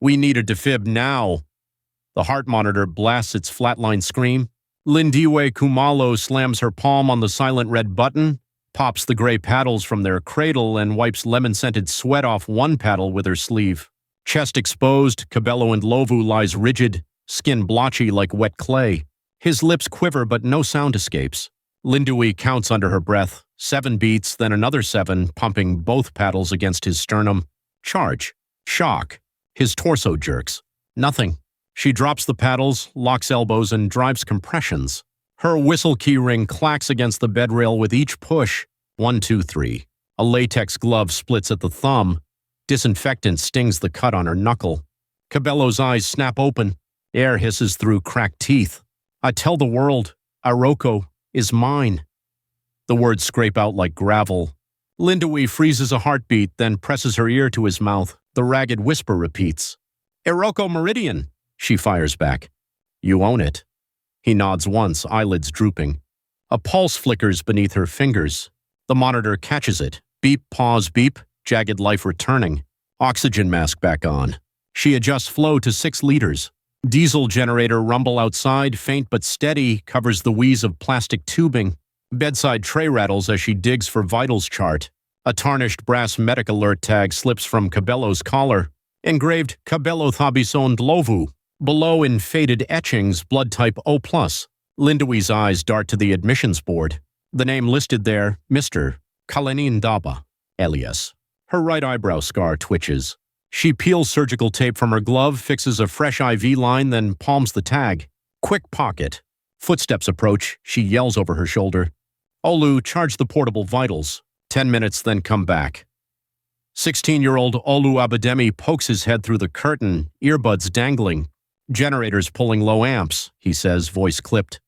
We need a defib now. The heart monitor blasts its flatline scream. Lindiwe Kumalo slams her palm on the silent red button, pops the gray paddles from their cradle, and wipes lemon-scented sweat off one paddle with her sleeve. Chest exposed, Cabello Ndlovu lies rigid, skin blotchy like wet clay. His lips quiver, but no sound escapes. Lindiwe counts under her breath. 7 beats, then another 7, pumping both paddles against his sternum. Charge. Shock. His torso jerks. Nothing. She drops the paddles, locks elbows, and drives compressions. Her whistle key ring clacks against the bed rail with each push. 1, 2, 3. A latex glove splits at the thumb. Disinfectant stings the cut on her knuckle. Cabello's eyes snap open. Air hisses through cracked teeth. I tell the world, Iroko is mine. The words scrape out like gravel. Lindiwe freezes a heartbeat, then presses her ear to his mouth. The ragged whisper repeats. Iroko Meridian, she fires back. You own it. He nods once, eyelids drooping. A pulse flickers beneath her fingers. The monitor catches it. Beep, pause, beep, jagged life returning. Oxygen mask back on. She adjusts flow to 6 liters. Diesel generator rumble outside, faint but steady, covers the wheeze of plastic tubing. Bedside tray rattles as she digs for vitals chart. A tarnished brass medic alert tag slips from Cabello's collar. Engraved Cabello Thabiso Ndlovu. Below in faded etchings, blood type O+. Lindiwe's eyes dart to the admissions board. The name listed there, Mr. Kaleni Ndaba, alias. Her right eyebrow scar twitches. She peels surgical tape from her glove, fixes a fresh IV line, then palms the tag. Quick pocket. Footsteps approach. She yells over her shoulder. Olu, charge the portable vitals. 10 minutes, then come back. 16-year-old Olu Abademi pokes his head through the curtain, earbuds dangling. Generators pulling low amps, he says, voice clipped.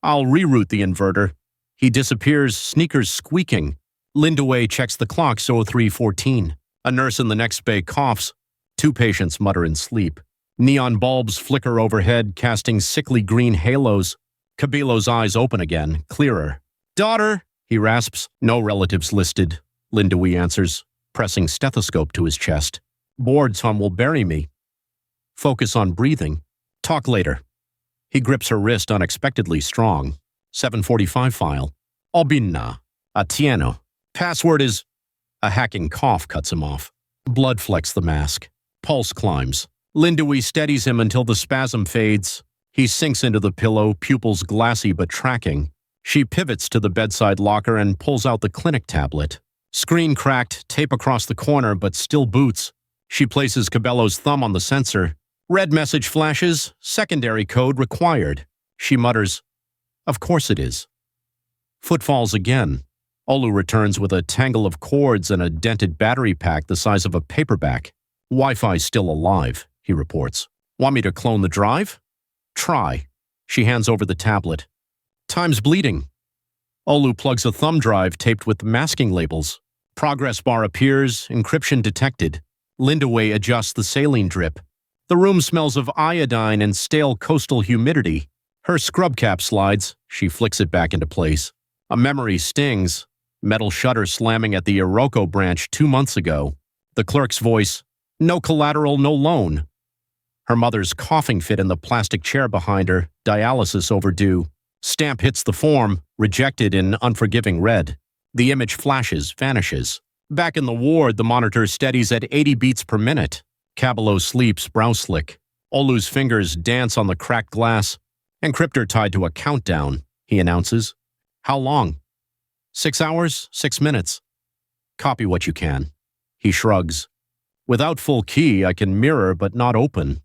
I'll reroute the inverter. He disappears, sneakers squeaking. Lindiwe checks the clock, so 3:14. A nurse in the next bay coughs. 2 patients mutter in sleep. Neon bulbs flicker overhead, casting sickly green halos. Cabello's eyes open again, clearer. Daughter, he rasps. No relatives listed, Lindiwe answers, pressing stethoscope to his chest. Bored, son will bury me. Focus on breathing. Talk later. He grips her wrist unexpectedly strong. 745 file. Albina. Atieno. Password is... A hacking cough cuts him off. Blood flecks the mask. Pulse climbs. Lindiwe steadies him until the spasm fades. He sinks into the pillow, pupils glassy but tracking. She pivots to the bedside locker and pulls out the clinic tablet. Screen cracked, tape across the corner, but still boots. She places Cabello's thumb on the sensor. Red message flashes, secondary code required. She mutters, Of course it is. Footfalls again. Olu returns with a tangle of cords and a dented battery pack the size of a paperback. Wi-Fi's still alive, he reports. Want me to clone the drive? Try. She hands over the tablet. Time's bleeding. Olu plugs a thumb drive taped with masking labels. Progress bar appears, encryption detected. Lindiwe adjusts the saline drip. The room smells of iodine and stale coastal humidity. Her scrub cap slides. She flicks it back into place. A memory stings. Metal shutter slamming at the Iroko branch 2 months ago. The clerk's voice. No collateral, no loan. Her mother's coughing fit in the plastic chair behind her. Dialysis overdue. Stamp hits the form, rejected in unforgiving red. The image flashes, vanishes. Back in the ward, the monitor steadies at 80 beats per minute. Cabello sleeps, brow slick. Olu's fingers dance on the cracked glass. Encryptor tied to a countdown, he announces. How long? 6 hours, 6 minutes. Copy what you can. He shrugs. Without full key, I can mirror but not open.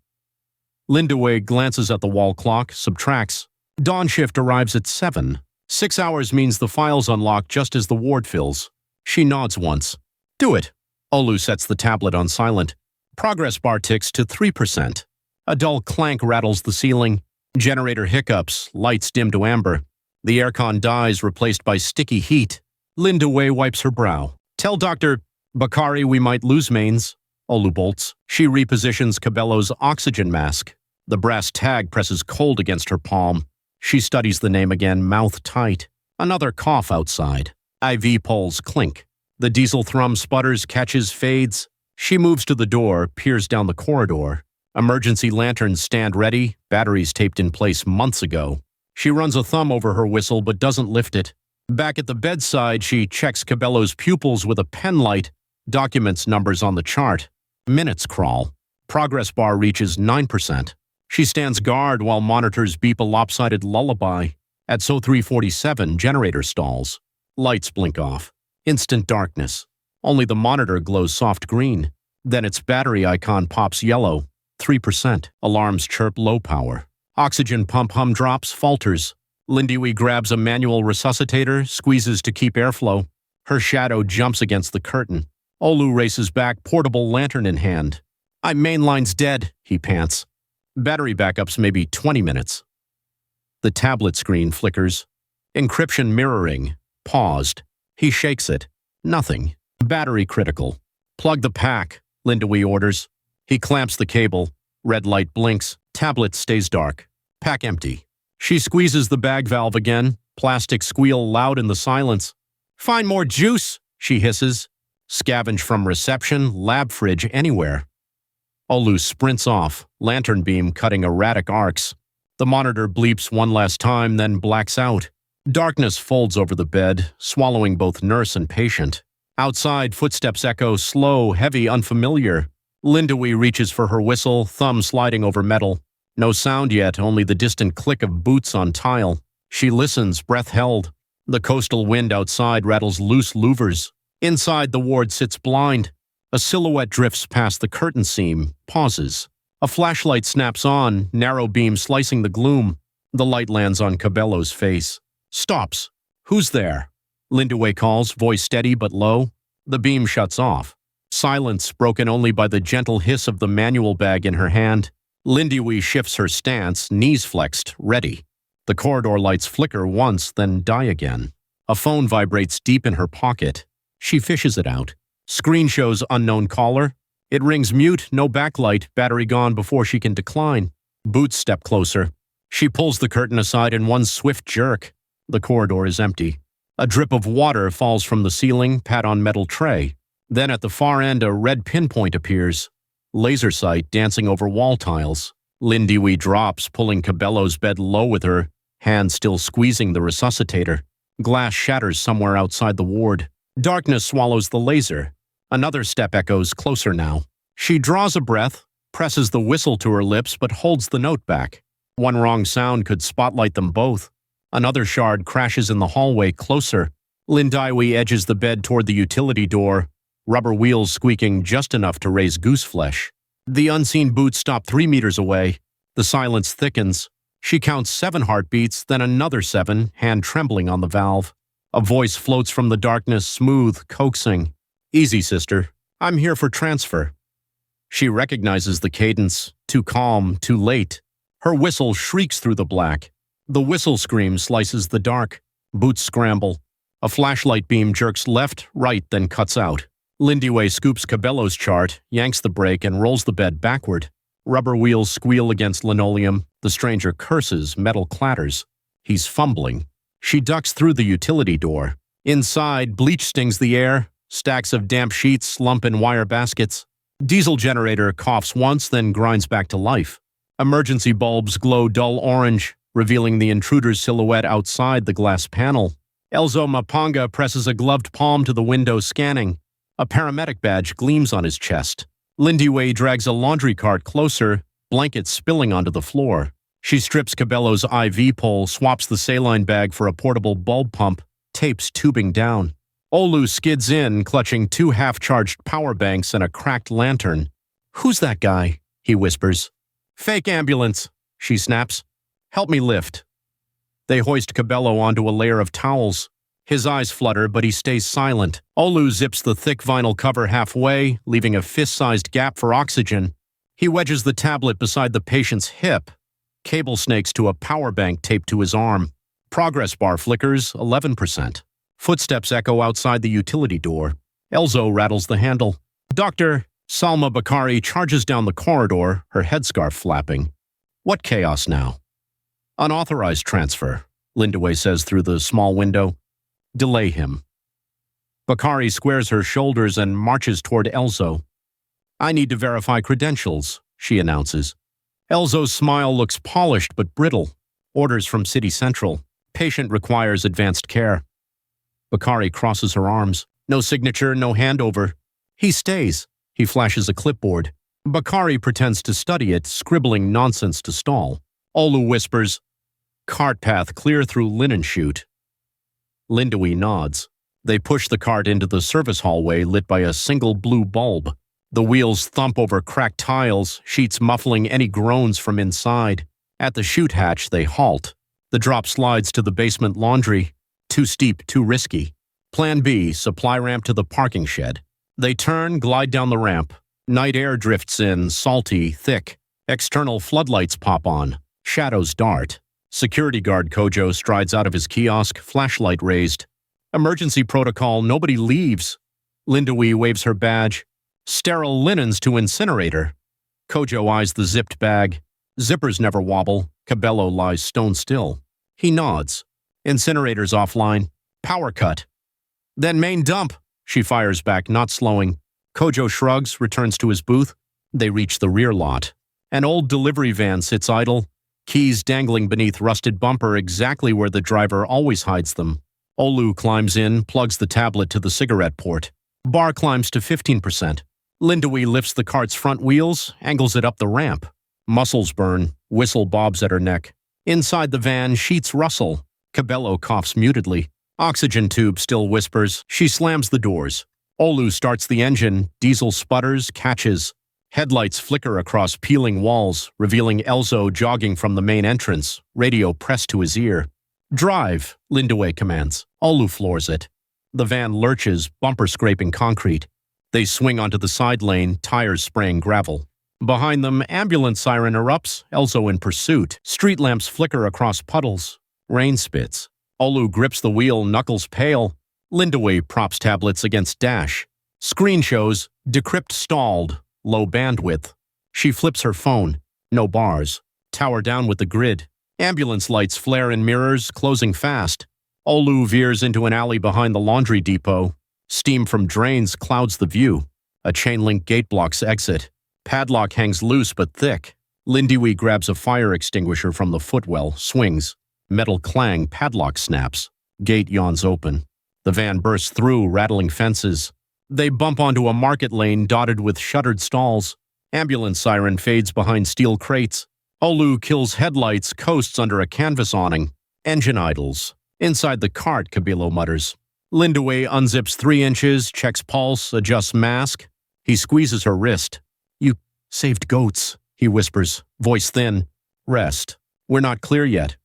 Lindiwe glances at the wall clock, subtracts. Dawn shift arrives at 7. 6 hours means the file's unlocked just as the ward fills. She nods once. Do it. Olu sets the tablet on silent. Progress bar ticks to 3%. A dull clank rattles the ceiling. Generator hiccups, lights dim to amber. The aircon dies, replaced by sticky heat. Lindiwe wipes her brow. Tell Dr. Bakari we might lose mains. Olu bolts. She repositions Cabello's oxygen mask. The brass tag presses cold against her palm. She studies the name again, mouth tight. Another cough outside. IV poles clink. The diesel thrum sputters, catches, fades. She moves to the door, peers down the corridor. Emergency lanterns stand ready, batteries taped in place months ago. She runs a thumb over her whistle but doesn't lift it. Back at the bedside, she checks Cabello's pupils with a pen light, documents numbers on the chart. Minutes crawl. Progress bar reaches 9%. She stands guard while monitors beep a lopsided lullaby. At SO 347, generator stalls. Lights blink off. Instant darkness. Only the monitor glows soft green. Then its battery icon pops yellow. 3%. Alarms chirp low power. Oxygen pump hum drops, falters. Lindiwe grabs a manual resuscitator, squeezes to keep airflow. Her shadow jumps against the curtain. Olu races back, portable lantern in hand. Mainline's dead, he pants. Battery backups maybe 20 minutes. The tablet screen flickers. Encryption mirroring. Paused. He shakes it. Nothing. Battery critical. Plug the pack, Lindiwe orders. He clamps the cable. Red light blinks. Tablet stays dark. Pack empty. She squeezes the bag valve again. Plastic squeal loud in the silence. Find more juice, she hisses. Scavenge from reception, lab fridge, anywhere. Olu sprints off, lantern beam cutting erratic arcs. The monitor bleeps one last time, then blacks out. Darkness folds over the bed, swallowing both nurse and patient. Outside, footsteps echo, slow, heavy, unfamiliar. Lindiwe reaches for her whistle, thumb sliding over metal. No sound yet, only the distant click of boots on tile. She listens, breath held. The coastal wind outside rattles loose louvers. Inside, the ward sits blind. A silhouette drifts past the curtain seam, pauses. A flashlight snaps on, narrow beam slicing the gloom. The light lands on Cabello's face. Stops. Who's there? Lindiwe calls, voice steady but low. The beam shuts off. Silence broken only by the gentle hiss of the manual bag in her hand. Lindiwe shifts her stance, knees flexed, ready. The corridor lights flicker once, then die again. A phone vibrates deep in her pocket. She fishes it out. Screen shows unknown caller. It rings mute, no backlight, battery gone before she can decline. Boots step closer. She pulls the curtain aside in one swift jerk. The corridor is empty. A drip of water falls from the ceiling, pat on metal tray. Then at the far end, a red pinpoint appears. Laser sight dancing over wall tiles. Lindiwe drops, pulling Cabello's bed low with her, hand still squeezing the resuscitator. Glass shatters somewhere outside the ward. Darkness swallows the laser. Another step echoes, closer now. She draws a breath, presses the whistle to her lips, but holds the note back. One wrong sound could spotlight them both. Another shard crashes in the hallway, closer. Lindiwe edges the bed toward the utility door, rubber wheels squeaking just enough to raise goose flesh. The unseen boots stop 3 meters away. The silence thickens. She counts 7 heartbeats, then another 7, hand trembling on the valve. A voice floats from the darkness, smooth, coaxing. Easy, sister. I'm here for transfer. She recognizes the cadence, too calm, too late. Her whistle shrieks through the black. The whistle scream slices the dark. Boots scramble. A flashlight beam jerks left, right, then cuts out. Lindiwe scoops Cabello's chart, yanks the brake, and rolls the bed backward. Rubber wheels squeal against linoleum. The stranger curses, metal clatters. He's fumbling. She ducks through the utility door. Inside, bleach stings the air. Stacks of damp sheets slump in wire baskets. Diesel generator coughs once, then grinds back to life. Emergency bulbs glow dull orange, revealing the intruder's silhouette outside the glass panel. Elzo Mapanga presses a gloved palm to the window, scanning. A paramedic badge gleams on his chest. Lindiwe drags a laundry cart closer, blankets spilling onto the floor. She strips Cabello's IV pole, swaps the saline bag for a portable bulb pump, tapes tubing down. Olu skids in, clutching 2 half-charged power banks and a cracked lantern. Who's that guy? He whispers. Fake ambulance, she snaps. Help me lift. They hoist Cabello onto a layer of towels. His eyes flutter, but he stays silent. Olu zips the thick vinyl cover halfway, leaving a fist-sized gap for oxygen. He wedges the tablet beside the patient's hip. Cable snakes to a power bank taped to his arm. Progress bar flickers, 11%. Footsteps echo outside the utility door. Elzo rattles the handle. Dr. Salma Bakari charges down the corridor, her headscarf flapping. What chaos now? Unauthorized transfer, Lindiwe says through the small window. Delay him. Bakari squares her shoulders and marches toward Elzo. I need to verify credentials, she announces. Elzo's smile looks polished but brittle. Orders from City Central. Patient requires advanced care. Bakari crosses her arms. No signature, no handover. He stays. He flashes a clipboard. Bakari pretends to study it, scribbling nonsense to stall. Olu whispers, "Cart path clear through linen chute." Lindowy nods. They push the cart into the service hallway lit by a single blue bulb. The wheels thump over cracked tiles, sheets muffling any groans from inside. At the chute hatch, they halt. The drop slides to the basement laundry. Too steep, too risky. Plan B, supply ramp to the parking shed. They turn, glide down the ramp. Night air drifts in, salty, thick. External floodlights pop on. Shadows dart. Security guard Kojo strides out of his kiosk, flashlight raised. Emergency protocol, nobody leaves. Lindowy waves her badge. Sterile linens to incinerator. Kojo eyes the zipped bag. Zippers never wobble. Cabello lies stone still. He nods. Incinerator's offline. Power cut. Then main dump, she fires back, not slowing. Kojo shrugs, returns to his booth. They reach the rear lot. An old delivery van sits idle, keys dangling beneath rusted bumper exactly where the driver always hides them. Olu climbs in, plugs the tablet to the cigarette port. Bar climbs to 15%. Lindowy lifts the cart's front wheels, angles it up the ramp. Muscles burn, whistle bobs at her neck. Inside the van, sheets rustle. Cabello coughs mutedly. Oxygen tube still whispers. She slams the doors. Olu starts the engine, diesel sputters, catches. Headlights flicker across peeling walls, revealing Elzo jogging from the main entrance, radio pressed to his ear. "Drive," Lindowy commands. Olu floors it. The van lurches, bumper scraping concrete. They swing onto the side lane, tires spraying gravel. Behind them, ambulance siren erupts, Elzo in pursuit. Street lamps flicker across puddles. Rain spits. Olu grips the wheel, knuckles pale. Lindowy props tablets against dash. Screen shows, decrypt stalled, low bandwidth. She flips her phone. No bars. Tower down with the grid. Ambulance lights flare in mirrors, closing fast. Olu veers into an alley behind the laundry depot. Steam from drains clouds the view. A chain-link gate blocks exit. Padlock hangs loose but thick. Lindowy grabs a fire extinguisher from the footwell, swings. Metal clang, padlock snaps. Gate yawns open. The van bursts through, rattling fences. They bump onto a market lane dotted with shuttered stalls. Ambulance siren fades behind steel crates. Olu kills headlights, coasts under a canvas awning. Engine idles. Inside the cart, Cabello mutters. Lindowy unzips 3 inches, checks pulse, adjusts mask. He squeezes her wrist. "You saved goats," he whispers, voice thin. "Rest. We're not clear yet."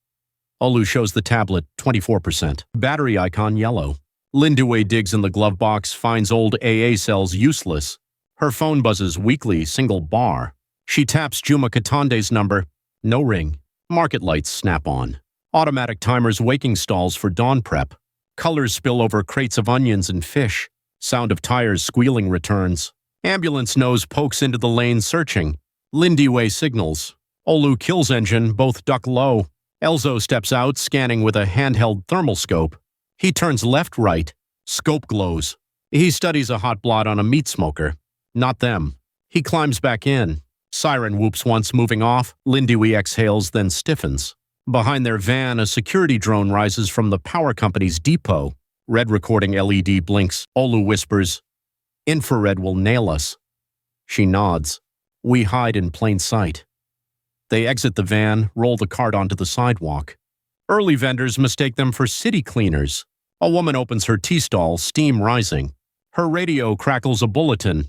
Olu shows the tablet, 24%. Battery icon yellow. Lindowy digs in the glove box, finds old AA cells useless. Her phone buzzes weakly, single bar. She taps Juma Katande's number. No ring. Market lights snap on. Automatic timers waking stalls for dawn prep. Colors spill over crates of onions and fish. Sound of tires squealing returns. Ambulance nose pokes into the lane searching. Lindowy signals. Olu kills engine, both duck low. Elzo steps out, scanning with a handheld thermal scope. He turns left-right. Scope glows. He studies a hot blot on a meat smoker. Not them. He climbs back in. Siren whoops once, moving off. Lindowy exhales, then stiffens. Behind their van, a security drone rises from the power company's depot. Red recording LED blinks. Olu whispers, "Infrared will nail us." She nods. We hide in plain sight. They exit the van, roll the cart onto the sidewalk. Early vendors mistake them for city cleaners. A woman opens her tea stall, steam rising. Her radio crackles a bulletin.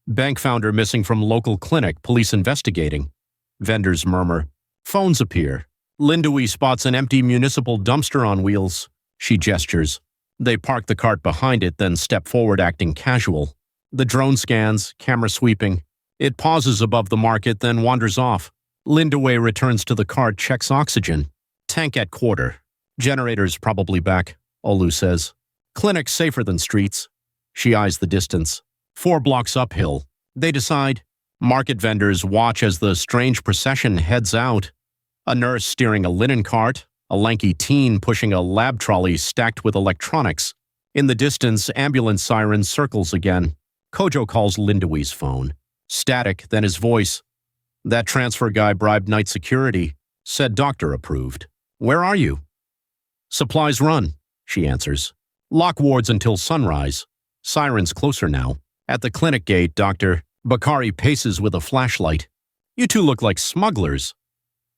Bank founder missing from local clinic, police investigating. Vendors murmur. Phones appear. Lindowy spots an empty municipal dumpster on wheels. She gestures. They park the cart behind it, then step forward acting casual. The drone scans, camera sweeping. It pauses above the market, then wanders off. Lindowy returns to the cart, checks oxygen. Tank at quarter. Generators probably back, Olu says. Clinic safer than streets. She eyes the distance. 4 blocks uphill. They decide. Market vendors watch as the strange procession heads out. A nurse steering a linen cart, a lanky teen pushing a lab trolley stacked with electronics. In the distance, ambulance siren circles again. Kojo calls Lindowy's phone. Static, then his voice. That transfer guy bribed night security. Said doctor approved. Where are you? Supplies run, she answers. Lock wards until sunrise. Sirens closer now. At the clinic gate, Dr. Bakari paces with a flashlight. You two look like smugglers.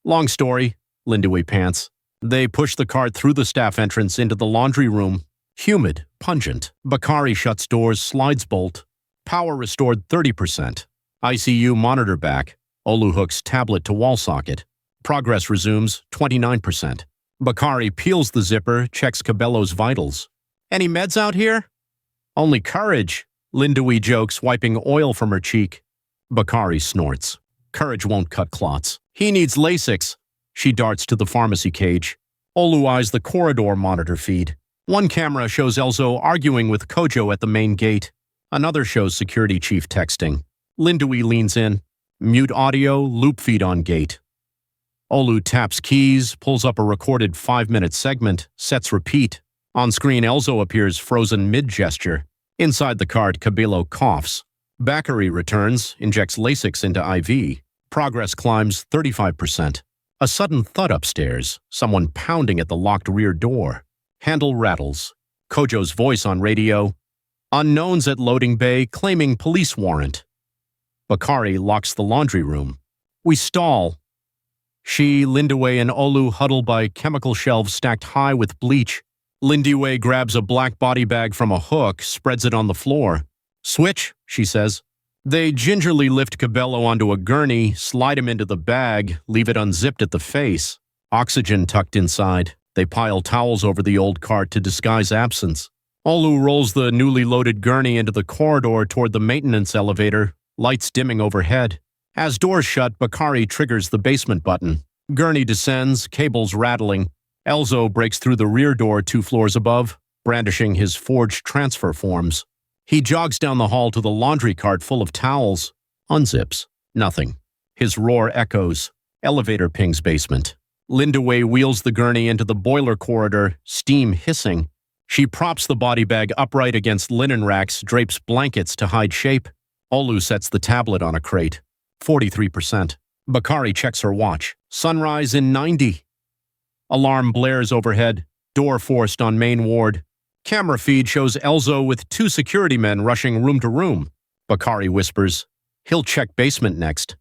Long story, Lindaway pants. They push the cart through the staff entrance into the laundry room. Humid, pungent. Bakari shuts doors, slides bolt. Power restored 30%. ICU monitor back. Olu hooks tablet to wall socket. Progress resumes 29%. Bakari peels the zipper, checks Cabello's vitals. Any meds out here? Only courage, Lindaway jokes, wiping oil from her cheek. Bakari snorts. Courage won't cut clots. He needs Lasix. She darts to the pharmacy cage. Olu eyes the corridor monitor feed. One camera shows Elzo arguing with Kojo at the main gate. Another shows security chief texting. Lindaway leans in. Mute audio, loop feed on gate. Olu taps keys, pulls up a recorded 5-minute segment, sets repeat. On screen, Elzo appears frozen mid-gesture. Inside the cart, Cabello coughs. Bakari returns, injects Lasix into IV. Progress climbs 35%. A sudden thud upstairs, someone pounding at the locked rear door. Handle rattles. Kojo's voice on radio. Unknowns at loading bay claiming police warrant. Bakari locks the laundry room. We stall. She, Lindaway, and Olu huddle by chemical shelves stacked high with bleach. Lindaway grabs a black body bag from a hook, spreads it on the floor. Switch, she says. They gingerly lift Cabello onto a gurney, slide him into the bag, leave it unzipped at the face. Oxygen tucked inside. They pile towels over the old cart to disguise absence. Olu rolls the newly loaded gurney into the corridor toward the maintenance elevator, lights dimming overhead. As doors shut, Bakari triggers the basement button. Gurney descends, cables rattling. Elzo breaks through the rear door 2 floors above, brandishing his forged transfer forms. He jogs down the hall to the laundry cart full of towels. Unzips. Nothing. His roar echoes. Elevator pings basement. Lindaway wheels the gurney into the boiler corridor, steam hissing. She props the body bag upright against linen racks, drapes blankets to hide shape. Olu sets the tablet on a crate. 43%. Bakari checks her watch. Sunrise in 90. Alarm blares overhead. Door forced on main ward. Camera feed shows Elzo with 2 security men rushing room to room. Bakari whispers, he'll check basement next.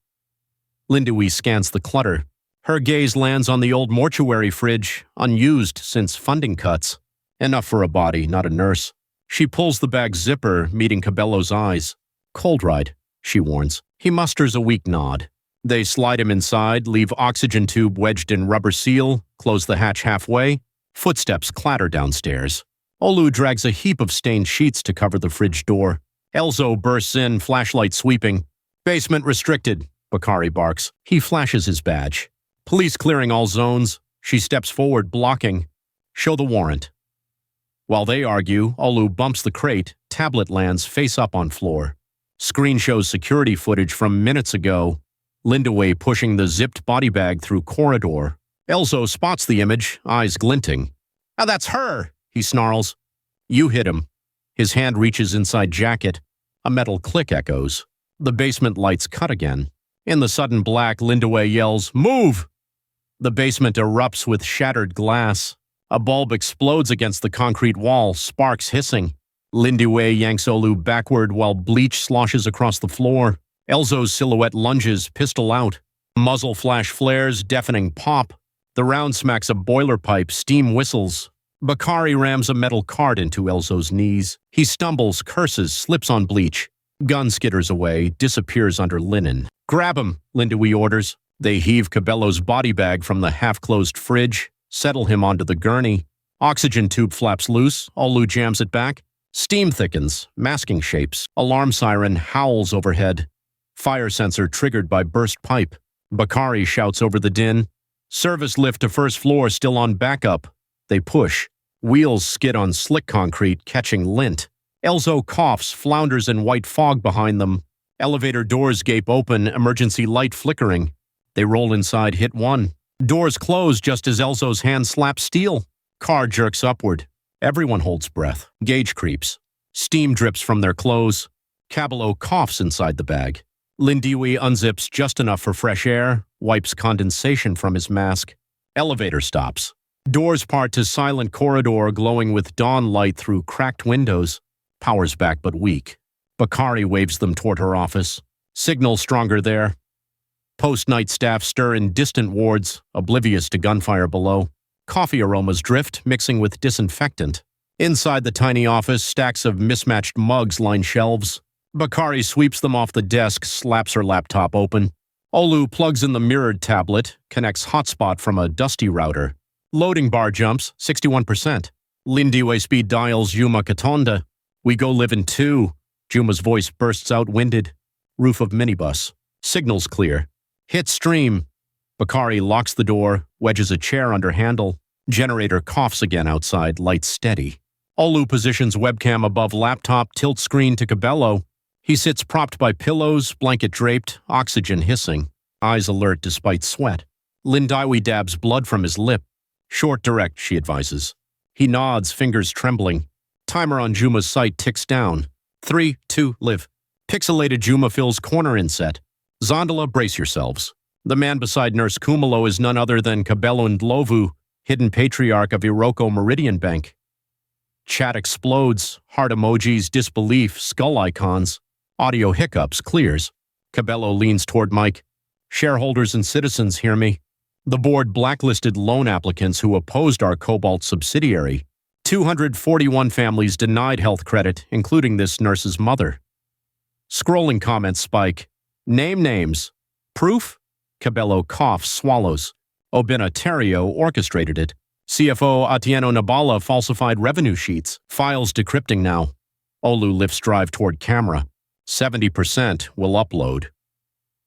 Lindaway scans the clutter. Her gaze lands on the old mortuary fridge, unused since funding cuts. Enough for a body, not a nurse. She pulls the bag's zipper, meeting Cabello's eyes. Cold ride, she warns. He musters a weak nod. They slide him inside, leave oxygen tube wedged in rubber seal, close the hatch halfway. Footsteps clatter downstairs. Olu drags a heap of stained sheets to cover the fridge door. Elzo bursts in, flashlight sweeping. Basement restricted, Bakari barks. He flashes his badge. Police clearing all zones. She steps forward, blocking. Show the warrant. While they argue, Olu bumps the crate. Tablet lands face up on floor. Screen shows security footage from minutes ago. Lindaway pushing the zipped body bag through corridor. Elzo spots the image, eyes glinting. "Ah, that's her!" he snarls. You hit him. His hand reaches inside jacket. A metal click echoes. The basement lights cut again. In the sudden black, Lindaway yells, "Move!" The basement erupts with shattered glass. A bulb explodes against the concrete wall, sparks hissing. Lindaway yanks Olu backward while bleach sloshes across the floor. Elzo's silhouette lunges, pistol out. Muzzle flash flares, deafening pop. The round smacks a boiler pipe, steam whistles. Bakari rams a metal cart into Elzo's knees. He stumbles, curses, slips on bleach. Gun skitters away, disappears under linen. "Grab him," Lindaway orders. They heave Cabello's body bag from the half-closed fridge, settle him onto the gurney. Oxygen tube flaps loose. Olu jams it back. Steam thickens, masking shapes. Alarm siren howls overhead. Fire sensor triggered by burst pipe. Bakari shouts over the din. Service lift to first floor still on backup. They push. Wheels skid on slick concrete, catching lint. Elzo coughs, flounders in white fog behind them. Elevator doors gape open, emergency light flickering. They roll inside, hit one. Doors close just as Elzo's hand slaps steel. Car jerks upward. Everyone holds breath. Gauge creeps. Steam drips from their clothes. Cabello coughs inside the bag. Lindiwe unzips just enough for fresh air, wipes condensation from his mask. Elevator stops. Doors part to silent corridor glowing with dawn light through cracked windows. Power's back but weak. Bakari waves them toward her office. Signal stronger there. Post-night staff stir in distant wards, oblivious to gunfire below. Coffee aromas drift, mixing with disinfectant. Inside the tiny office, stacks of mismatched mugs line shelves. Bakari sweeps them off the desk, slaps her laptop open. Olu plugs in the mirrored tablet, connects hotspot from a dusty router. Loading bar jumps, 61%. Lindiwe speed dials Yuma Katonda. We go live in 2. Juma's voice bursts out winded. Roof of minibus. Signals clear. Hit stream. Bakari locks the door, wedges a chair under handle. Generator coughs again outside, lights steady. Olu positions webcam above laptop, tilts screen to Cabello. He sits propped by pillows, blanket draped, oxygen hissing. Eyes alert despite sweat. Lindiwe dabs blood from his lip. Short direct, she advises. He nods, fingers trembling. Timer on Juma's site ticks down. 3, 2, live. Pixelated Juma fills corner inset. Zondola, brace yourselves. The man beside Nurse Kumalo is none other than Cabello Ndlovu, hidden patriarch of Iroko Meridian Bank. Chat explodes, heart emojis, disbelief, skull icons. Audio hiccups, clears. Cabello leans toward Mike. Shareholders and citizens hear me. The board blacklisted loan applicants who opposed our Cobalt subsidiary. 241 families denied health credit, including this nurse's mother. Scrolling comments spike. Name names. Proof? Cabello coughs, swallows. Obina Terrio orchestrated it. CFO Atieno Nabala falsified revenue sheets. Files decrypting now. Olu lifts drive toward camera. 70% will upload.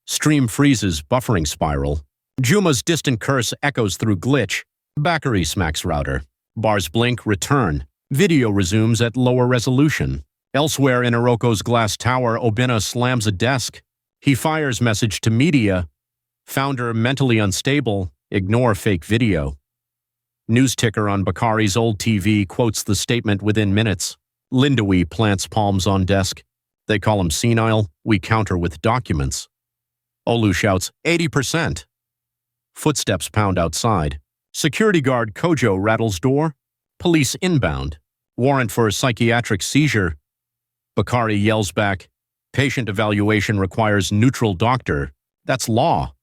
Stream freezes, buffering spiral. Juma's distant curse echoes through glitch. Bakari smacks router. Bars blink, return. Video resumes at lower resolution. Elsewhere in Iroko's glass tower, Obina slams a desk. He fires message to media. Founder mentally unstable. Ignore fake video. News ticker on Bakari's old TV quotes the statement within minutes. Lindiwe plants palms on desk. They call him senile. We counter with documents. Olu shouts, 80%. Footsteps pound outside. Security guard Kojo rattles door. Police inbound. Warrant for a psychiatric seizure. Bakari yells back, patient evaluation requires neutral doctor. That's law.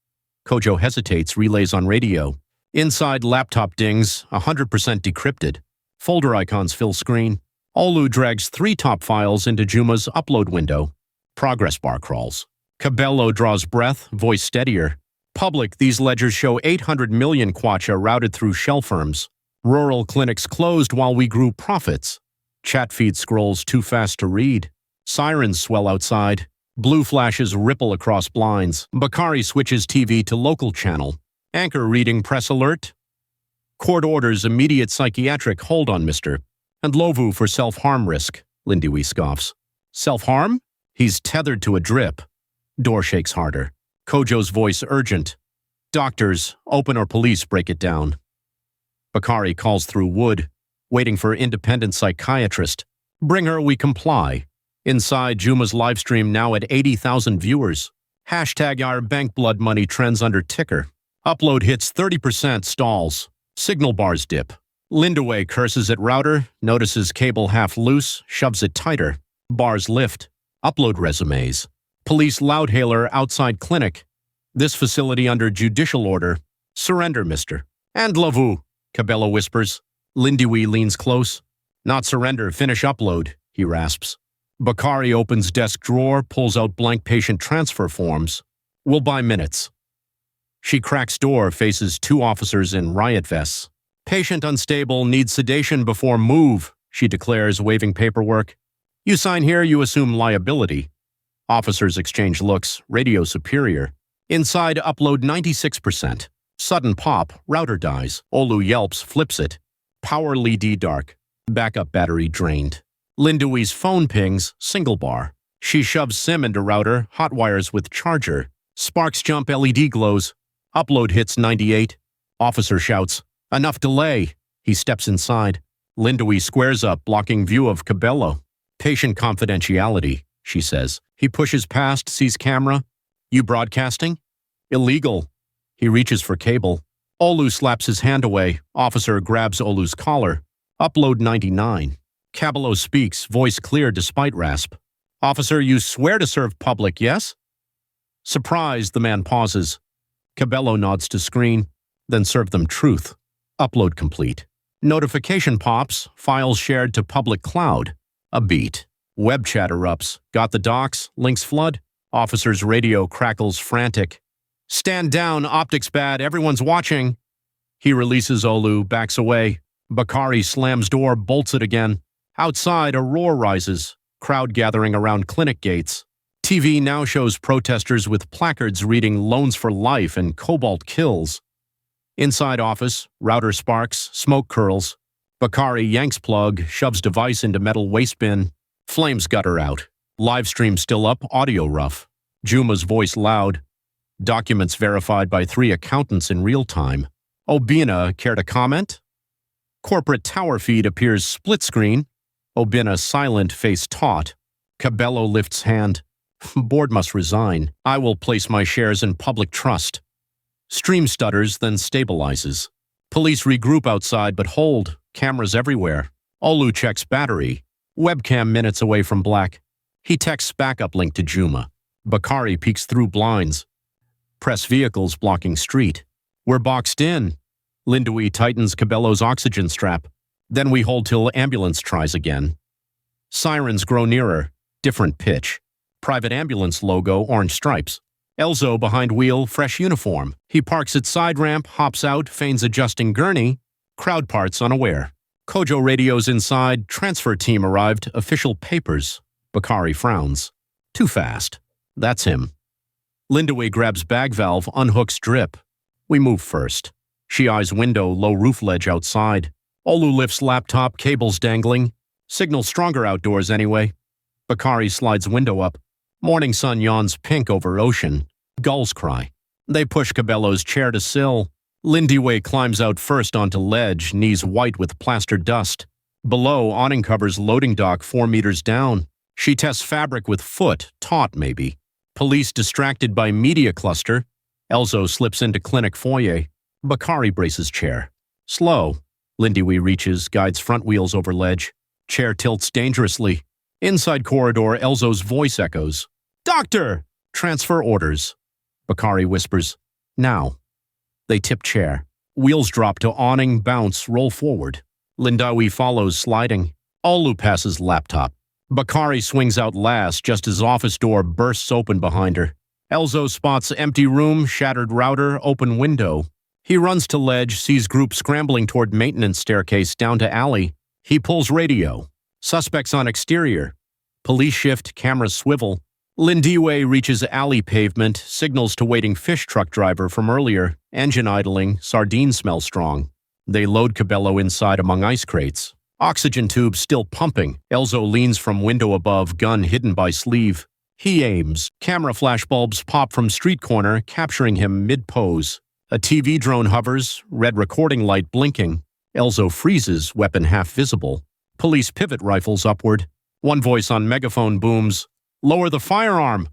Kojo hesitates, relays on radio. Inside, laptop dings, 100% decrypted. Folder icons fill screen. Olu drags 3 top files into Juma's upload window. Progress bar crawls. Cabello draws breath, voice steadier. Public, these ledgers show 800 million kwacha routed through shell firms. Rural clinics closed while we grew profits. Chat feed scrolls too fast to read. Sirens swell outside. Blue flashes ripple across blinds. Bakari switches TV to local channel. Anchor reading press alert. Court orders immediate psychiatric hold on Mr. Ndlovu for self-harm risk, Lindiwe scoffs. Self-harm? He's tethered to a drip. Door shakes harder. Kojo's voice urgent. Doctors, open or police break it down. Bakari calls through wood, waiting for independent psychiatrist. Bring her, we comply. Inside, Juma's livestream now at 80,000 viewers. Hashtag our bank blood money trends under ticker. Upload hits 30%, stalls. Signal bars dip. Lindiwe curses at router, notices cable half loose, shoves it tighter. Bars lift. Upload resumes. Police loudhailer outside clinic. This facility under judicial order. Surrender, mister. Ndlovu, Cabello whispers. Lindiwe leans close. Not surrender, finish upload, he rasps. Bakari opens desk drawer, pulls out blank patient transfer forms. We'll buy minutes. She cracks door, faces 2 officers in riot vests. Patient unstable, needs sedation before move, she declares, waving paperwork. You sign here, you assume liability. Officers exchange looks, radio superior. Inside, upload 96%. Sudden pop, router dies. Olu yelps, flips it. Power LED dark. Backup battery drained. Lindiwe's phone pings, single bar. She shoves SIM into router, hot wires with charger. Sparks jump, LED glows. Upload hits 98. Officer shouts, enough delay. He steps inside. Lindiwe squares up, blocking view of Cabello. Patient confidentiality, she says. He pushes past, sees camera. You broadcasting? Illegal. He reaches for cable. Olu slaps his hand away. Officer grabs Olu's collar. Upload 99. Cabello speaks, voice clear despite rasp. Officer, you swear to serve public, yes? Surprised, the man pauses. Cabello nods to screen, then serve them truth. Upload complete. Notification pops, files shared to public cloud. A beat. Web chat erupts. Got the docs, links flood. Officer's radio crackles frantic. Stand down, optics bad, everyone's watching. He releases Olu, backs away. Bakari slams door, bolts it again. Outside, a roar rises. Crowd gathering around clinic gates. TV now shows protesters with placards reading loans for life and cobalt kills. Inside office, router sparks, smoke curls. Bakari yanks plug, shoves device into metal waste bin. Flames gutter out. Livestream still up, audio rough. Juma's voice loud. Documents verified by 3 accountants in real time. Obina, care to comment? Corporate tower feed appears split screen. Obina silent, face taut. Cabello lifts hand. Board must resign. I will place my shares in public trust. Stream stutters, then stabilizes. Police regroup outside but hold. Cameras everywhere. Olu checks battery. Webcam minutes away from black. He texts backup link to Juma. Bakari peeks through blinds. Press vehicles blocking street. We're boxed in. Lindui tightens Cabello's oxygen strap. Then we hold till ambulance tries again. Sirens grow nearer. Different pitch. Private ambulance logo, orange stripes. Elzo behind wheel, fresh uniform. He parks at side ramp, hops out, feigns adjusting gurney. Crowd parts unaware. Kojo radios inside, transfer team arrived, official papers. Bakari frowns. Too fast. That's him. Lindaway grabs bag valve, unhooks drip. We move first. She eyes window, low roof ledge outside. Olu lifts laptop, cables dangling. Signal stronger outdoors anyway. Bakari slides window up. Morning sun yawns pink over ocean. Gulls cry. They push Cabello's chair to sill. Lindiway climbs out first onto ledge, knees white with plastered dust. Below, awning covers loading dock 4 meters down. She tests fabric with foot, taut maybe. Police distracted by media cluster. Elzo slips into clinic foyer. Bakari braces chair. Slow. Lindiway reaches, guides front wheels over ledge. Chair tilts dangerously. Inside corridor, Elzo's voice echoes. Doctor! Transfer orders. Bakari whispers. Now. They tip chair. Wheels drop to awning, bounce, roll forward. Lindawi follows, sliding. Olu passes laptop. Bakari swings out last, just as office door bursts open behind her. Elzo spots empty room, shattered router, open window. He runs to ledge, sees group scrambling toward maintenance staircase down to alley. He pulls radio. Suspects on exterior. Police shift, cameras swivel. Lindiwe reaches alley pavement, signals to waiting fish truck driver from earlier. Engine idling, sardine smell strong. They load Cabello inside among ice crates. Oxygen tube still pumping. Elzo leans from window above, gun hidden by sleeve. He aims. Camera flashbulbs pop from street corner, capturing him mid-pose. A TV drone hovers, red recording light blinking. Elzo freezes, weapon half visible. Police pivot rifles upward. One voice on megaphone booms. Lower the firearm!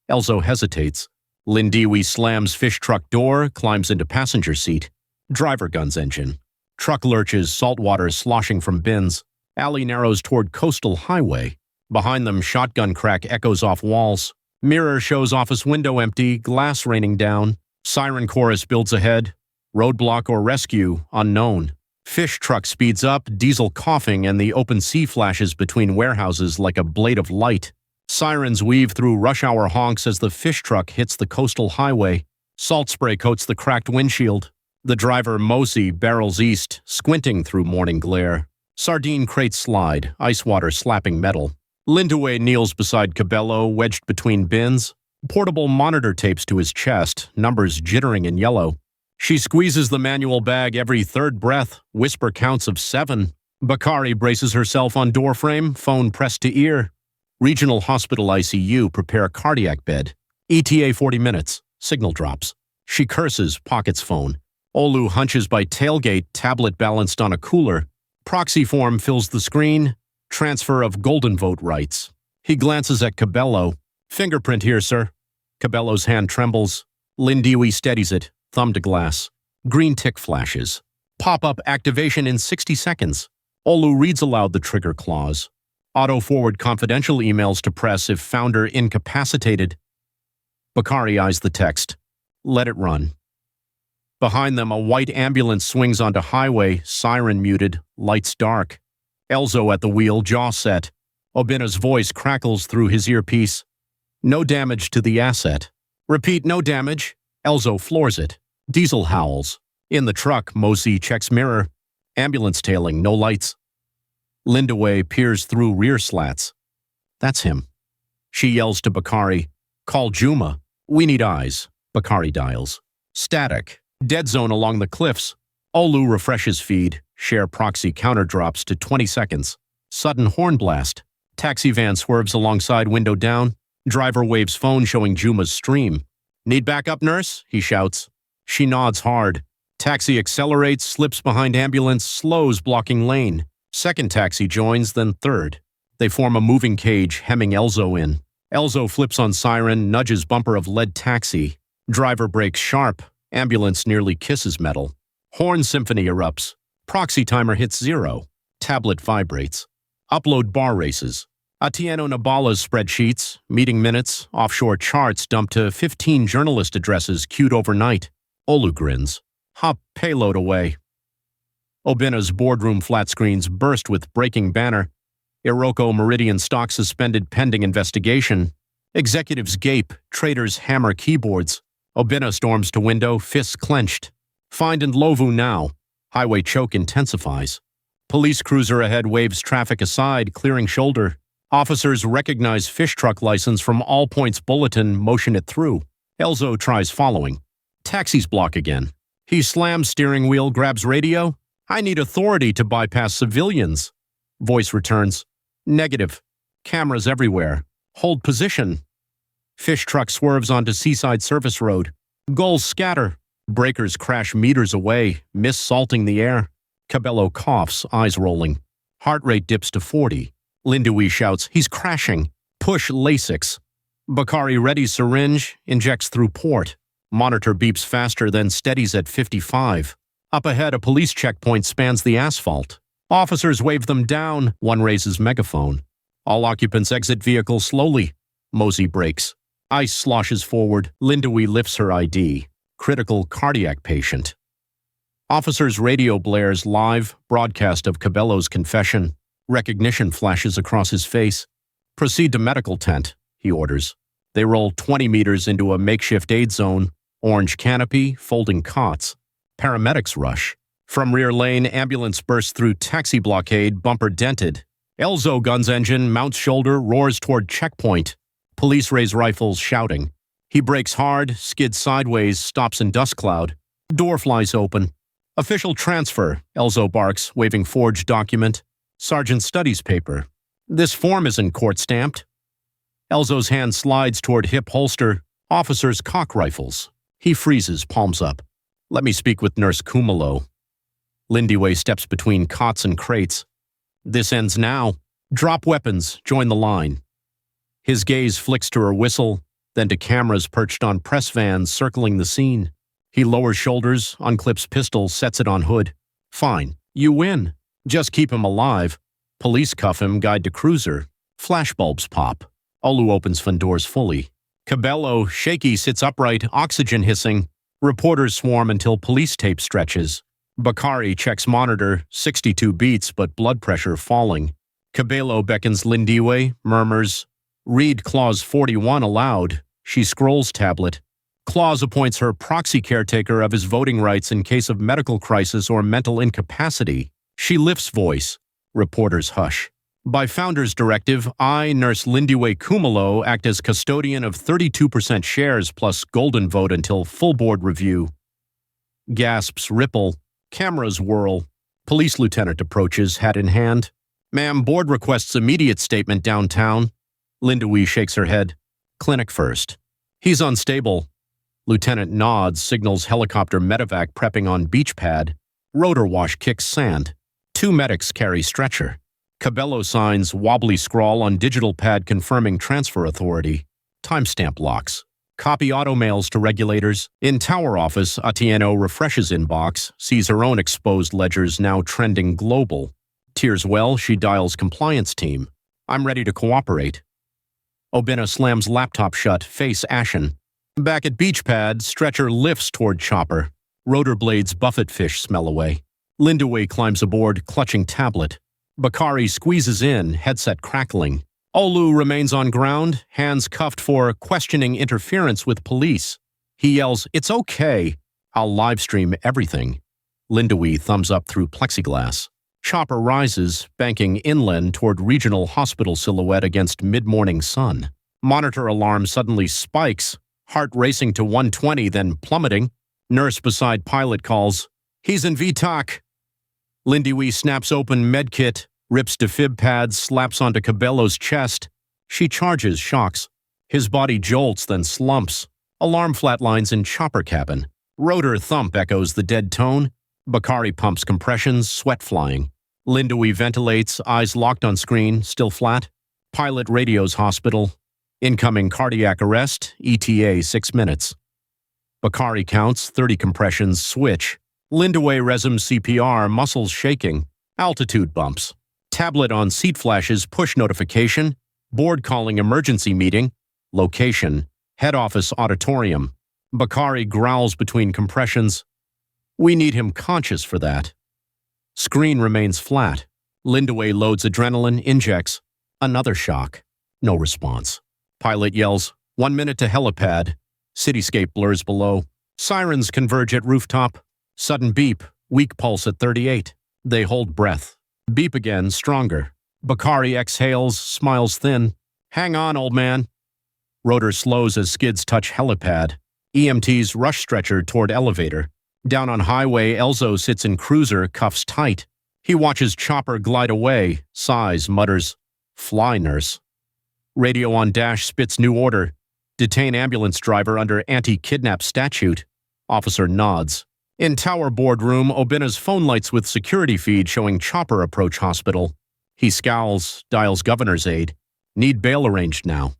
Elzo hesitates. Lindiwi slams fish truck door, climbs into passenger seat. Driver guns engine. Truck lurches, saltwater sloshing from bins. Alley narrows toward coastal highway. Behind them, shotgun crack echoes off walls. Mirror shows office window empty, glass raining down. Siren chorus builds ahead. Roadblock or rescue, unknown. Fish truck speeds up, diesel coughing, and the open sea flashes between warehouses like a blade of light. Sirens weave through rush hour honks as the fish truck hits the coastal highway. Salt spray coats the cracked windshield. The driver, Mosi, barrels east, squinting through morning glare. Sardine crates slide, ice water slapping metal. Lindaway kneels beside Cabello, wedged between bins. Portable monitor tapes to his chest, numbers jittering in yellow. She squeezes the manual bag every third breath, whisper counts of 7. Bakari braces herself on doorframe, phone pressed to ear. Regional Hospital ICU prepare cardiac bed. ETA 40 minutes. Signal drops. She curses, pockets phone. Olu hunches by tailgate, tablet balanced on a cooler. Proxy form fills the screen. Transfer of golden vote rights. He glances at Cabello. Fingerprint here, sir. Cabello's hand trembles. Lindiwe steadies it, thumb to glass. Green tick flashes. Pop-up activation in 60 seconds. Olu reads aloud the trigger clause. Auto-forward confidential emails to press if founder incapacitated. Bakari eyes the text. Let it run. Behind them, a white ambulance swings onto highway, siren muted, lights dark. Elzo at the wheel, jaw set. Obina's voice crackles through his earpiece. No damage to the asset. Repeat, no damage. Elzo floors it. Diesel howls. In the truck, Mosi checks mirror. Ambulance tailing, no lights. Lindiwe peers through rear slats. That's him. She yells to Bakari, call Juma. We need eyes. Bakari dials. Static. Dead zone along the cliffs. Olu refreshes feed. Share proxy counter drops to 20 seconds. Sudden horn blast. Taxi van swerves alongside, window down. Driver waves phone showing Juma's stream. Need backup, nurse? He shouts. She nods hard. Taxi accelerates, slips behind ambulance, slows, blocking lane. Second taxi joins, then third. They form a moving cage, hemming Elzo in. Elzo flips on siren, nudges bumper of lead taxi. Driver brakes sharp. Ambulance nearly kisses metal. Horn symphony erupts. Proxy timer hits 0. Tablet vibrates. Upload bar races. Atieno Nabala's spreadsheets, meeting minutes, offshore charts dumped to 15 journalist addresses queued overnight. Olu grins. Hop payload away. Obina's boardroom flat screens burst with breaking banner. Iroko Meridian stock suspended pending investigation. Executives gape, traders hammer keyboards. Obina storms to window, fists clenched. Find and Lovu now. Highway choke intensifies. Police cruiser ahead waves traffic aside, clearing shoulder. Officers recognize fish truck license from All Points Bulletin, motion it through. Elzo tries following. Taxis block again. He slams steering wheel, grabs radio. I need authority to bypass civilians. Voice returns. Negative. Cameras everywhere. Hold position. Fish truck swerves onto Seaside Service Road. Gulls scatter. Breakers crash meters away, mist salting the air. Cabello coughs, eyes rolling. Heart rate dips to 40. Lindiwe shouts, he's crashing. Push Lasix. Bakari readies syringe, injects through port. Monitor beeps faster, then steadies at 55. Up ahead, a police checkpoint spans the asphalt. Officers wave them down. One raises megaphone. All occupants exit vehicle slowly. Mosey brakes. Ice sloshes forward. Lindiwe lifts her ID. Critical cardiac patient. Officer's radio blares live, broadcast of Cabello's confession. Recognition flashes across his face. Proceed to medical tent, he orders. They roll 20 meters into a makeshift aid zone. Orange canopy, folding cots. Paramedics rush. From rear lane, ambulance bursts through taxi blockade, bumper dented. Elzo guns engine, mounts shoulder, roars toward checkpoint. Police raise rifles, shouting. He brakes hard, skids sideways, stops in dust cloud. Door flies open. Official transfer, Elzo barks, waving forged document. Sergeant studies paper. This form isn't court-stamped. Elzo's hand slides toward hip holster. Officers cock rifles. He freezes, palms up. Let me speak with Nurse Kumalo. Lindiwe steps between cots and crates. This ends now. Drop weapons, join the line. His gaze flicks to her whistle, then to cameras perched on press vans circling the scene. He lowers shoulders, unclips pistol, sets it on hood. Fine, you win. Just keep him alive. Police cuff him, guide to cruiser. Flashbulbs pop. Olu opens front doors fully. Cabello, shaky, sits upright, oxygen hissing. Reporters swarm until police tape stretches. Bakari checks monitor, 62 beats, but blood pressure falling. Cabello beckons Lindiwe, murmurs, read clause 41 aloud. She scrolls tablet. Clause appoints her proxy caretaker of his voting rights in case of medical crisis or mental incapacity. She lifts voice. Reporters hush. By founder's directive, I, Nurse Lindiwe Kumalo, act as custodian of 32% shares plus golden vote until full board review. Gasps ripple. Cameras whirl. Police lieutenant approaches, hat in hand. Ma'am, board requests immediate statement downtown. Lindiwe shakes her head. Clinic first. He's unstable. Lieutenant nods, signals helicopter medevac prepping on beach pad. Rotor wash kicks sand. 2 medics carry stretcher. Cabello signs wobbly scrawl on digital pad confirming transfer authority. Timestamp locks. Copy auto mails to regulators. In tower office, Atieno refreshes inbox, sees her own exposed ledgers now trending global. Tears well, she dials compliance team. I'm ready to cooperate. Obina slams laptop shut, face ashen. Back at beach pad, stretcher lifts toward chopper. Rotor blades buffet fish smell away. Lindaway climbs aboard, clutching tablet. Bakari squeezes in, headset crackling. Olu remains on ground, hands cuffed for questioning interference with police. He yells, "It's okay. I'll livestream everything." Lindaway thumbs up through plexiglass. Chopper rises, banking inland toward regional hospital silhouette against mid-morning sun. Monitor alarm suddenly spikes, heart racing to 120, then plummeting. Nurse beside pilot calls, "He's in VTOC." Lindaway snaps open medkit, rips defib pads, slaps onto Cabello's chest. She charges, shocks. His body jolts, then slumps. Alarm flatlines in chopper cabin. Rotor thump echoes the dead tone. Bakari pumps compressions, sweat flying. Lindaway ventilates, eyes locked on screen, still flat. Pilot radios hospital. Incoming cardiac arrest, ETA 6 minutes. Bakari counts, 30 compressions, switch. Lindaway resumes CPR, muscles shaking. Altitude bumps. Tablet on seat flashes, push notification. Board calling emergency meeting. Location, head office auditorium. Bakari growls between compressions. We need him conscious for that. Screen remains flat. Lindaway loads adrenaline, injects. Another shock. No response. Pilot yells, 1 minute to helipad. Cityscape blurs below. Sirens converge at rooftop. Sudden beep, weak pulse at 38. They hold breath. Beep again, stronger. Bakari exhales, smiles thin. Hang on, old man. Rotor slows as skids touch helipad. EMTs rush stretcher toward elevator. Down on highway, Elzo sits in cruiser, cuffs tight. He watches chopper glide away, sighs, mutters, "Fly, nurse." Radio on dash spits new order. Detain ambulance driver under anti-kidnap statute. Officer nods. In tower boardroom, Obina's phone lights with security feed showing chopper approach hospital. He scowls, dials governor's aide. Need bail arranged now.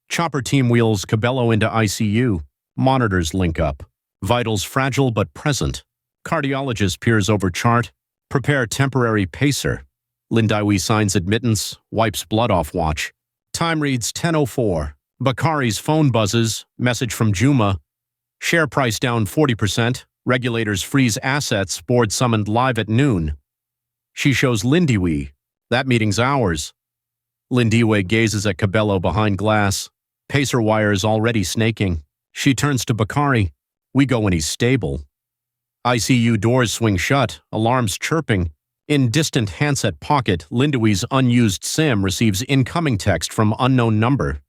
Chopper team wheels Cabello into ICU. Monitors link up. Vitals fragile but present. Cardiologist peers over chart. Prepare temporary pacer. Lindaway signs admittance, wipes blood off watch. Time reads 10:04. Bakari's phone buzzes, message from Juma. Share price down 40%. Regulators freeze assets, board summoned live at noon. She shows Lindaway. That meeting's ours. Lindaway gazes at Cabello behind glass. Pacer wires already snaking. She turns to Bakari. We go when he's stable. ICU doors swing shut, alarms chirping. In distant handset pocket, Lindaway's unused SIM receives incoming text from unknown number.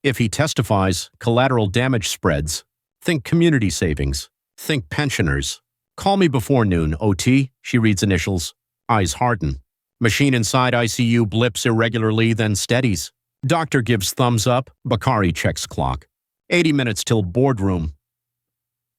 If he testifies, collateral damage spreads. Think community savings. Think pensioners. Call me before noon, OT, she reads initials. Eyes harden. Machine inside ICU blips irregularly, then steadies. Doctor gives thumbs up. Bakari checks clock. 80 minutes till boardroom.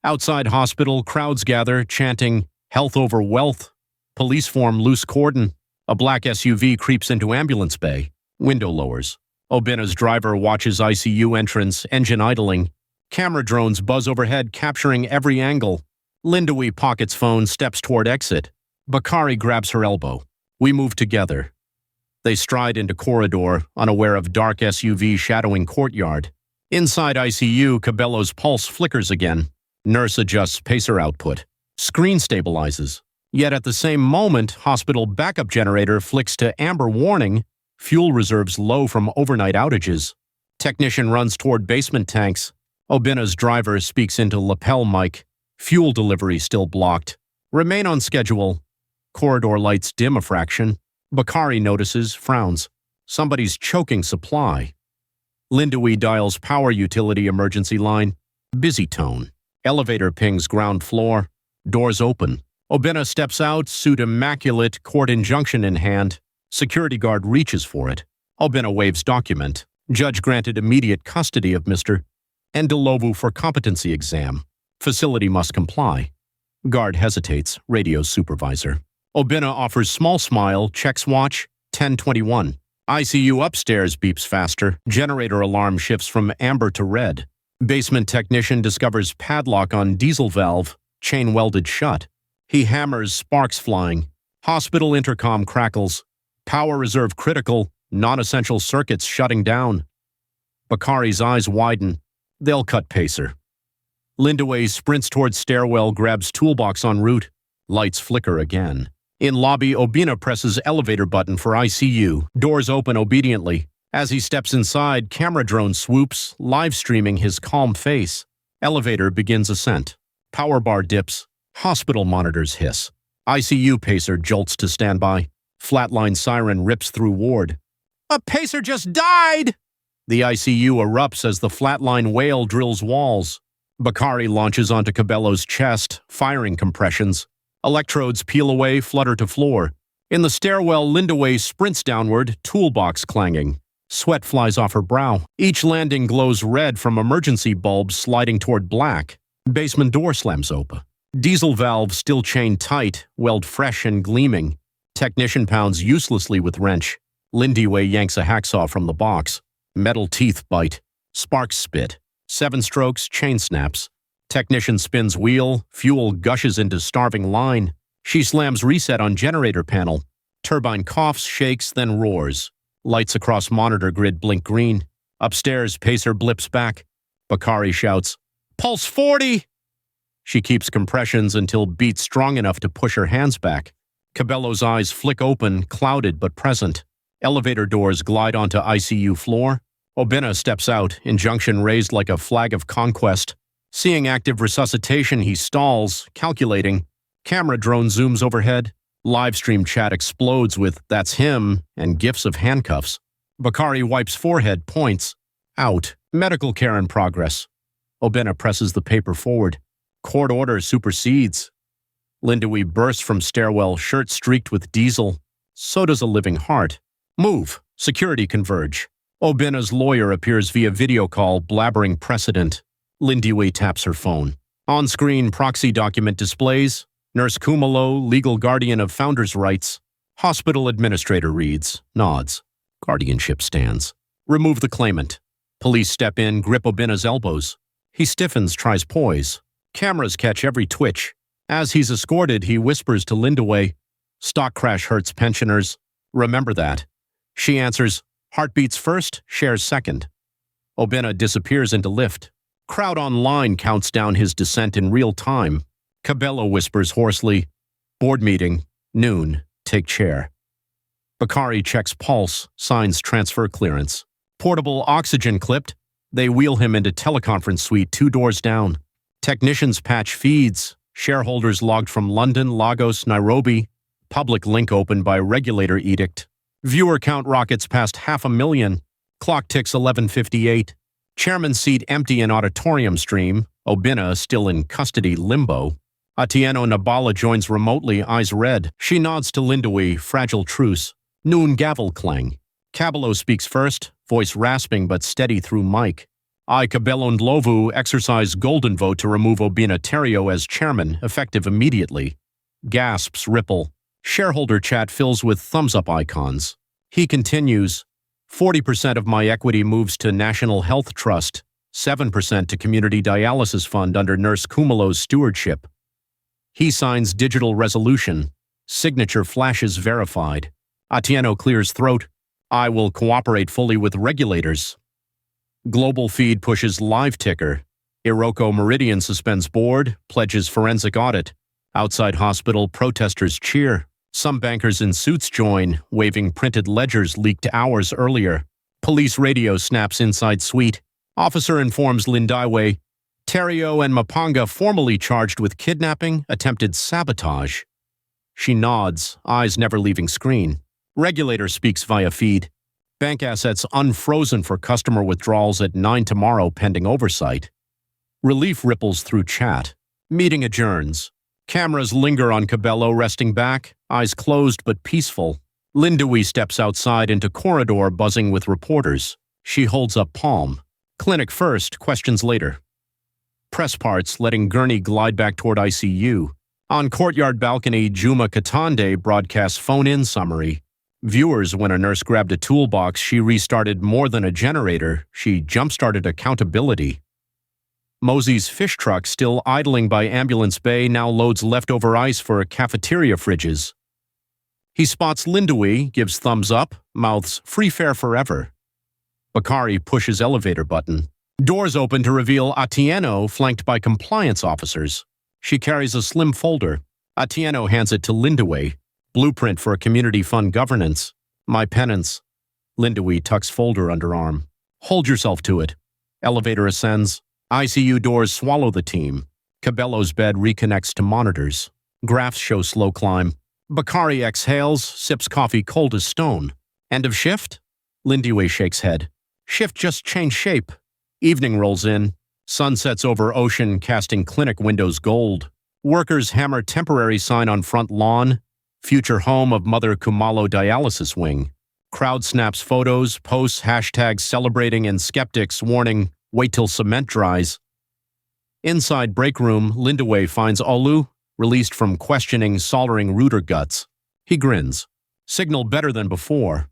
Outside hospital, crowds gather, chanting, "Health over wealth." Police form loose cordon. A black SUV creeps into ambulance bay. Window lowers. Obina's driver watches ICU entrance, engine idling. Camera drones buzz overhead, capturing every angle. Lindaway pockets phone, steps toward exit. Bakari grabs her elbow. We move together. They stride into corridor, unaware of dark SUV shadowing courtyard. Inside ICU, Cabello's pulse flickers again. Nurse adjusts pacer output. Screen stabilizes. Yet at the same moment, hospital backup generator flicks to amber warning. Fuel reserves low from overnight outages. Technician runs toward basement tanks. Obina's driver speaks into lapel mic. Fuel delivery still blocked. Remain on schedule. Corridor lights dim a fraction. Bakari notices, frowns. Somebody's choking supply. Lindaway dials power utility emergency line. Busy tone. Elevator pings ground floor. Doors open. Obina steps out, suit immaculate, court injunction in hand. Security guard reaches for it. Obina waves document. Judge granted immediate custody of Mr. Endelovu for competency exam. Facility must comply. Guard hesitates, radios supervisor. Obina offers small smile, checks watch, 10:21. ICU upstairs beeps faster. Generator alarm shifts from amber to red. Basement technician discovers padlock on diesel valve, chain welded shut. He hammers, sparks flying. Hospital intercom crackles. Power reserve critical, non-essential circuits shutting down. Bakari's eyes widen. They'll cut pacer. Lindaway sprints towards stairwell, grabs toolbox en route. Lights flicker again. In lobby, Obina presses elevator button for ICU. Doors open obediently. As he steps inside, camera drone swoops, live streaming his calm face. Elevator begins ascent. Power bar dips. Hospital monitors hiss. ICU pacer jolts to standby. Flatline siren rips through ward. A pacer just died! The ICU erupts as the flatline wail drills walls. Bakari launches onto Cabello's chest, firing compressions. Electrodes peel away, flutter to floor. In the stairwell, Lindaway sprints downward, toolbox clanging. Sweat flies off her brow. Each landing glows red from emergency bulbs sliding toward black. Basement door slams open. Diesel valve still chained tight, weld fresh and gleaming. Technician pounds uselessly with wrench. Lindaway yanks a hacksaw from the box. Metal teeth bite. Sparks spit. 7 strokes, chain snaps. Technician spins wheel, fuel gushes into starving line. She slams reset on generator panel. Turbine coughs, shakes, then roars. Lights across monitor grid blink green. Upstairs, pacer blips back. Bakari shouts, "Pulse 40!" She keeps compressions until beats strong enough to push her hands back. Cabello's eyes flick open, clouded but present. Elevator doors glide onto ICU floor. Obina steps out, injunction raised like a flag of conquest. Seeing active resuscitation, he stalls, calculating. Camera drone zooms overhead. Livestream chat explodes with "that's him" and gifs of handcuffs. Bakari wipes forehead, points. Out. Medical care in progress. Obina presses the paper forward. Court order supersedes. Lindaway bursts from stairwell, shirt streaked with diesel. So does a living heart. Move. Security converge. Obina's lawyer appears via video call, blabbering precedent. Lindaway taps her phone. On-screen proxy document displays. Nurse Kumalo, legal guardian of founders' rights. Hospital administrator reads, nods. Guardianship stands. Remove the claimant. Police step in, grip Obina's elbows. He stiffens, tries poise. Cameras catch every twitch. As he's escorted, he whispers to Lindaway, "Stock crash hurts pensioners. Remember that." She answers, "Heartbeats first, shares second." Obina disappears into lift. Crowd online counts down his descent in real time. Cabello whispers hoarsely, "Board meeting, noon, take chair." Bakari checks pulse, signs transfer clearance. Portable oxygen clipped. They wheel him into teleconference suite 2 doors down. Technicians patch feeds. Shareholders logged from London, Lagos, Nairobi. Public link opened by regulator edict. Viewer count rockets past 500,000. Clock ticks 11:58. Chairman's seat empty in auditorium stream. Obina still in custody limbo. Atieno Nabala joins remotely, eyes red. She nods to Lindaway, fragile truce. Noon gavel clang. Cabello speaks first, voice rasping but steady through mic. I, Cabello Ndlovu, exercise golden vote to remove Obina Terrio as chairman, effective immediately. Gasps ripple. Shareholder chat fills with thumbs-up icons. He continues, 40% of my equity moves to National Health Trust, 7% to Community Dialysis Fund under Nurse Kumalo's stewardship. He signs digital resolution. Signature flashes verified. Atieno clears throat. I will cooperate fully with regulators. Global feed pushes live ticker. Iroko Meridian suspends board, pledges forensic audit. Outside hospital, protesters cheer. Some bankers in suits join, waving printed ledgers leaked hours earlier. Police radio snaps inside suite. Officer informs Lindaway, Terrio and Mapanga formally charged with kidnapping, attempted sabotage. She nods, eyes never leaving screen. Regulator speaks via feed. Bank assets unfrozen for customer withdrawals at 9 tomorrow pending oversight. Relief ripples through chat. Meeting adjourns. Cameras linger on Cabello resting back, eyes closed but peaceful. Lindaway steps outside into corridor buzzing with reporters. She holds up palm. Clinic first, questions later. Press parts letting gurney glide back toward ICU. On courtyard balcony, Juma Katande broadcasts phone-in summary. Viewers, when a nurse grabbed a toolbox, she restarted more than a generator. She jump-started accountability. Mosey's fish truck, still idling by ambulance bay, now loads leftover ice for cafeteria fridges. He spots Lindawi, gives thumbs up, mouths free fare forever. Bakari pushes elevator button. Doors open to reveal Atieno, flanked by compliance officers. She carries a slim folder. Atieno hands it to Lindawi. Blueprint for community fund governance. My penance. Lindawi tucks folder under arm. Hold yourself to it. Elevator ascends. ICU doors swallow the team. Cabello's bed reconnects to monitors. Graphs show slow climb. Bakari exhales, sips coffee cold as stone. End of shift? Lindawi shakes head. Shift just changed shape. Evening rolls in. Sun sets over ocean, casting clinic windows gold. Workers hammer temporary sign on front lawn. Future home of Mother Kumalo dialysis wing. Crowd snaps photos, posts hashtags celebrating, and skeptics warning, wait till cement dries. Inside break room, Lindawi finds Olu, released from questioning, soldering rooter guts. He grins. Signal better than before.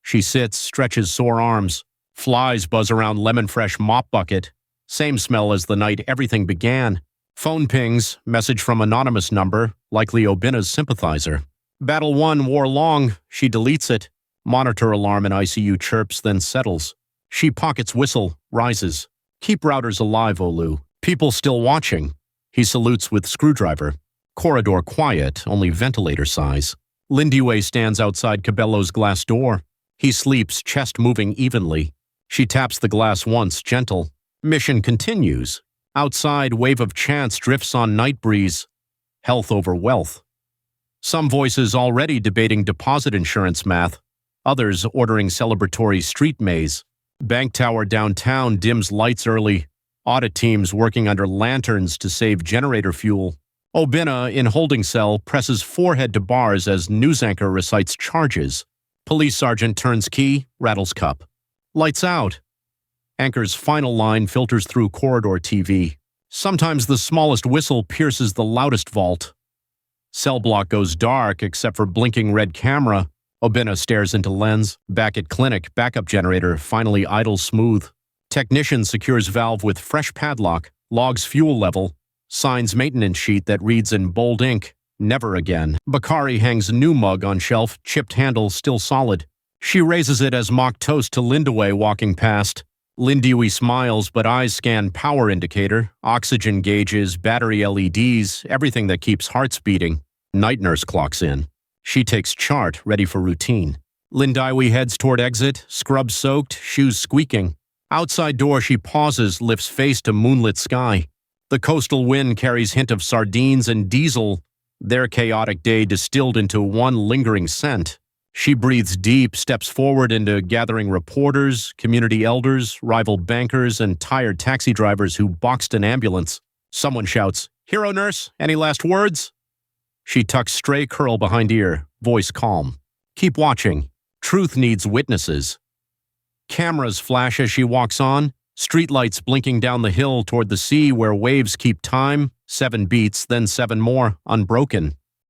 She sits, stretches sore arms. Flies buzz around lemon-fresh mop bucket. Same smell as the night everything began. Phone pings, message from anonymous number, likely Obina's sympathizer. Battle 1 wore long, she deletes it. Monitor alarm in ICU chirps, then settles. She pockets whistle, rises. Keep routers alive, Olu. People still watching. He salutes with screwdriver. Corridor quiet, only ventilator sighs. Lindawi stands outside Cabello's glass door. He sleeps, chest moving evenly. She taps the glass once, gentle. Mission continues. Outside, wave of chance drifts on night breeze. Health over wealth. Some voices already debating deposit insurance math. Others ordering celebratory street maze. Bank tower downtown dims lights early. Audit teams working under lanterns to save generator fuel. Obina, in holding cell, presses forehead to bars as news anchor recites charges. Police sergeant turns key, rattles cup. Lights out. Anchor's final line filters through corridor TV. Sometimes the smallest whistle pierces the loudest vault. Cell block goes dark except for blinking red camera. Obina stares into lens. Back at clinic, backup generator finally idles smooth. Technician secures valve with fresh padlock, logs fuel level, signs maintenance sheet that reads in bold ink, never again. Bakari hangs a new mug on shelf, chipped handle still solid. She raises it as mock toast to Lindawi walking past. Lindawi smiles, but eyes scan power indicator, oxygen gauges, battery LEDs, everything that keeps hearts beating. Night nurse clocks in. She takes chart, ready for routine. Lindawi heads toward exit, scrub soaked, shoes squeaking. Outside door she pauses, lifts face to moonlit sky. The coastal wind carries hint of sardines and diesel, their chaotic day distilled into one lingering scent. She breathes deep, steps forward into gathering reporters, community elders, rival bankers, and tired taxi drivers who boxed an ambulance. Someone shouts, "Hero nurse, any last words?" She tucks stray curl behind ear, voice calm. Keep watching. Truth needs witnesses. Cameras flash as she walks on, streetlights blinking down the hill toward the sea where waves keep time, 7 beats, then 7 more, unbroken.